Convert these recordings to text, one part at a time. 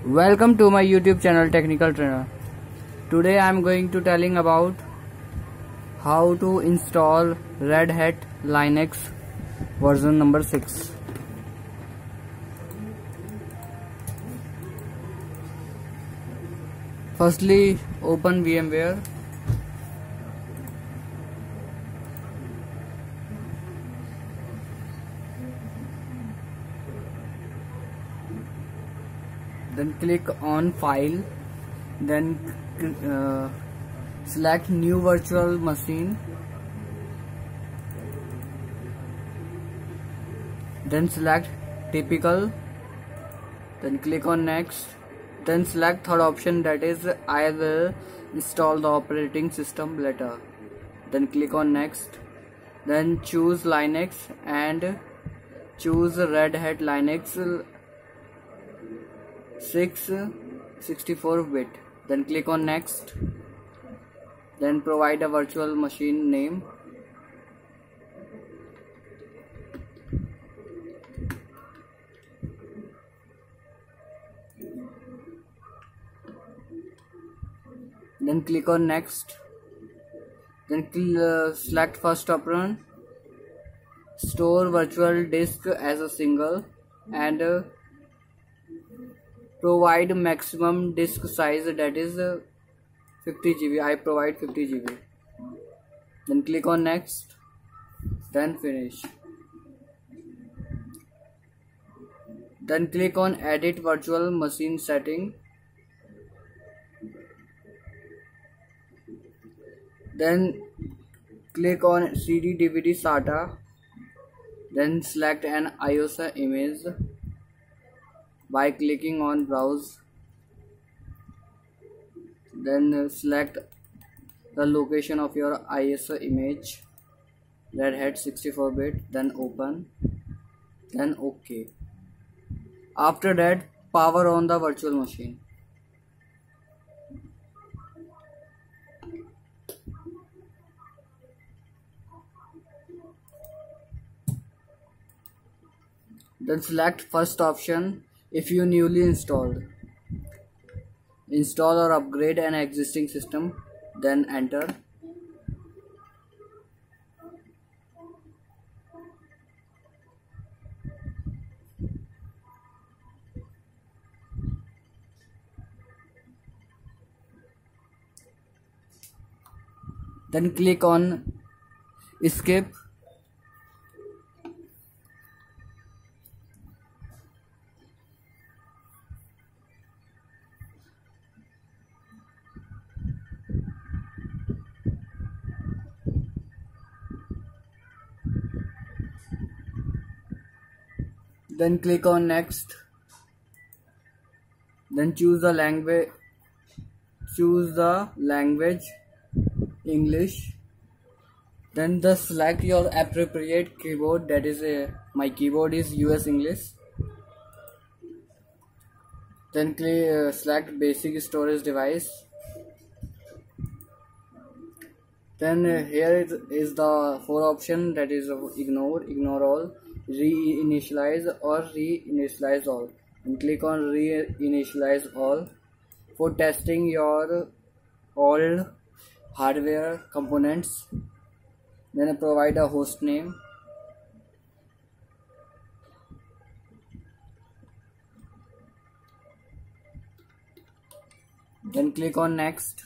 Welcome to my YouTube channel Technical Trainer. Today I am going to telling about how to install Red Hat Linux version number 6. Firstly, open VMware. Then click on File. Then select New Virtual Machine. Then select Typical. Then click on Next. Then select third option, that is I will install the operating system later. Then click on Next. Then choose Linux and choose Red Hat Linux 6 64-bit. Then click on Next. Then provide a virtual machine name. Then click on Next. Then select first option, store virtual disk as a single, and provide maximum disk size, that is 50 GB. I provide 50 GB. Then click on Next. Then finish. Then click on Edit Virtual Machine Setting. Then click on CD DVD SATA. Then select an ISO image by clicking on Browse. Then select the location of your ISO image, Red Hat 64-bit. Then open. Then OK. After that, power on the virtual machine. Then select first option if you newly installed. Install or upgrade an existing system. Then enter. Then click on Escape. Then click on Next. Then choose the language. English. Then select your appropriate keyboard, that is my keyboard is US English. Then select basic storage device. Then here is the 4 option, that is ignore all, reinitialize or reinitialize all. And click on reinitialize all for testing your old hardware components. Then provide a host name. Then click on Next.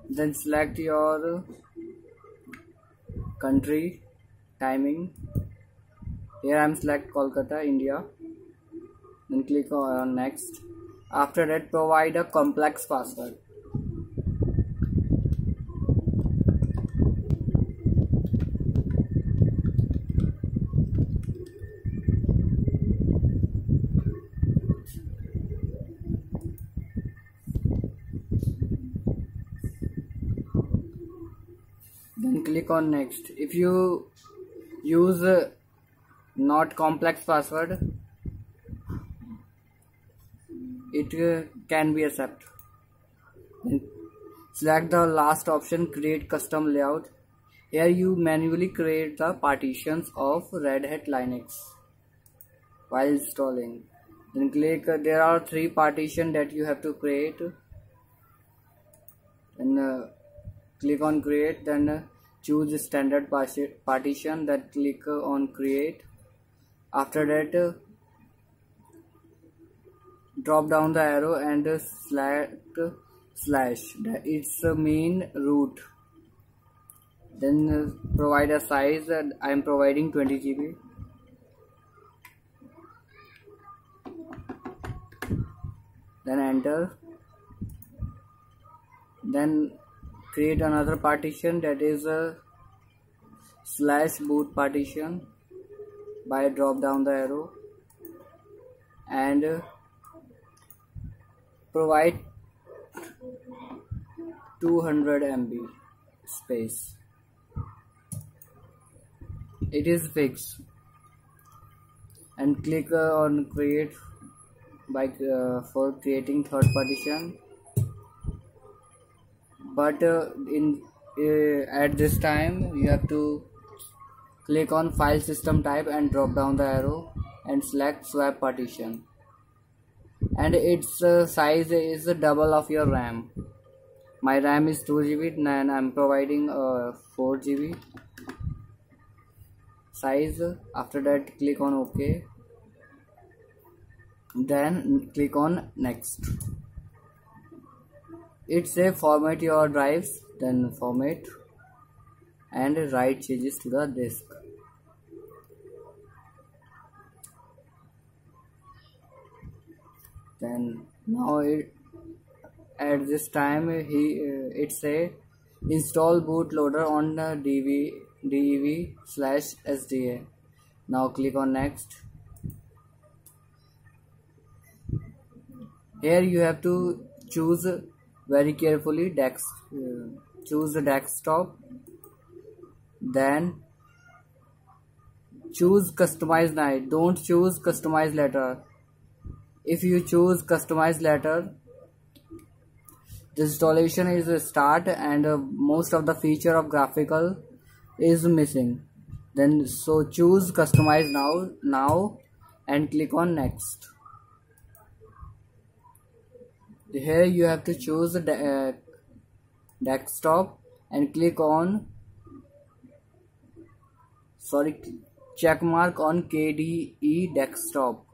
Then select your country, timing. Here I am select Kolkata, India. Then click on Next. After that, provide a complex password. Then click on Next. If you use not complex password, it can be accepted. Then select the last option, create custom layout. Here you manually create the partitions of Red Hat Linux while installing. Then click, there are 3 partitions that you have to create. Then click on create, then choose standard partition, then click on create. After that, drop down the arrow and select slash, it's a main root. Then provide a size, I am providing 20 GB. Then enter. Then create another partition, that is a slash boot partition, by drop down the arrow and provide 200 MB space. It is fixed. And click on create by for creating third partition. But at this time you have to click on file system type and drop down the arrow and select swap partition, and its size is double of your RAM. My RAM is 2 GB and I am providing 4 GB size. After that, click on OK, then click on next. It says format your drives, then format and write changes to the disk. Then now at this time it say install bootloader on dev/sda. Now click on next. Here you have to choose very carefully choose the desktop, then choose customize night. Don't choose customize letter. If you choose customize letter, the installation is start and most of the feature of graphical is missing. Then so choose customize now and click on next. Here you have to choose the desktop and click on check mark on KDE desktop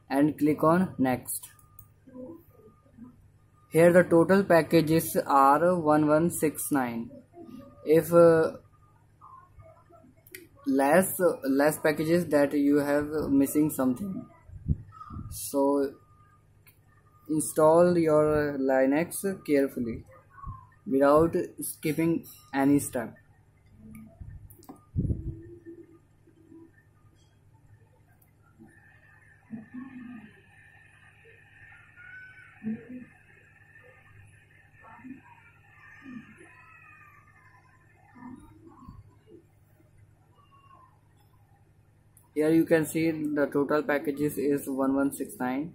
and click on next. Here the total packages are 1169. If less packages, that you have missing something. So install your Linux carefully without skipping any step. Here you can see the total packages is 1169.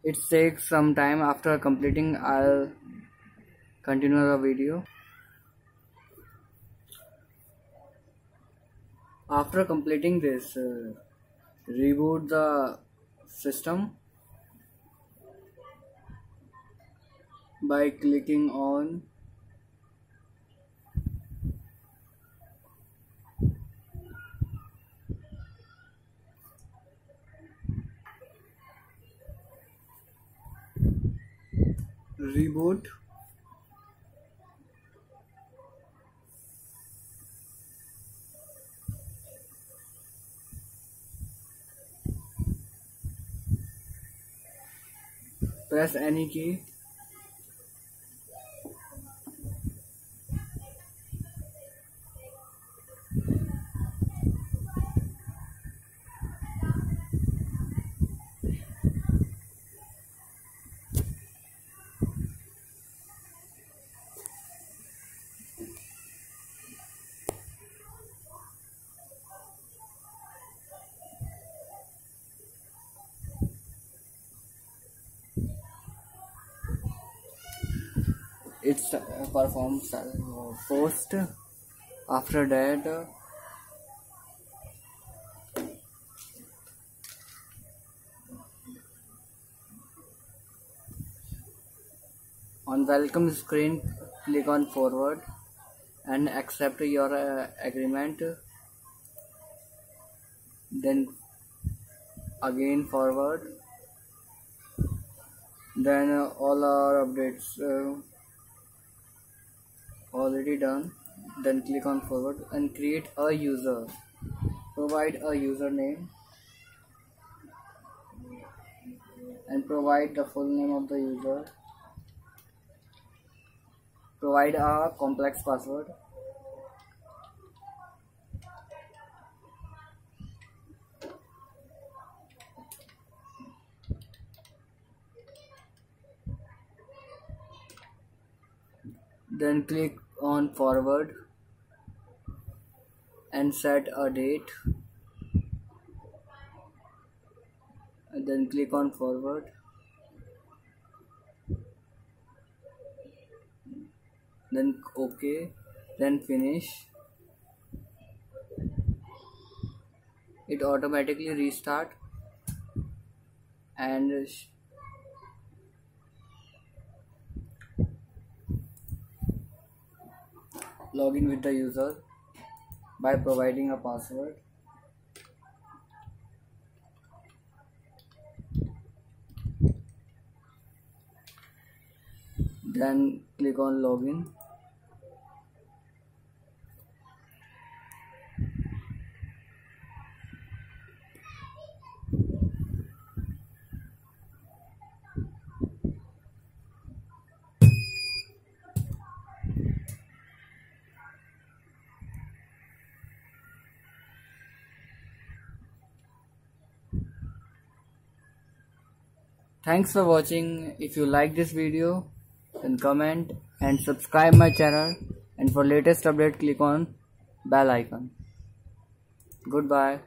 It takes some time. After completing, I'll continue the video. After completing this, reboot the system by clicking on reboot. Press any key. it's perform post. After that on welcome screen, click on forward and accept your agreement, then again forward, then all our updates already done, then click on forward and create a user, provide a username and provide the full name of the user, provide a complex password, then click on forward and set a date, and then click on forward, then OK, then finish. It automatically restart and log in with the user by providing a password. Then click on login. Thanks for watching. If you like this video, then comment and subscribe my channel, and for latest update click on bell icon. Goodbye.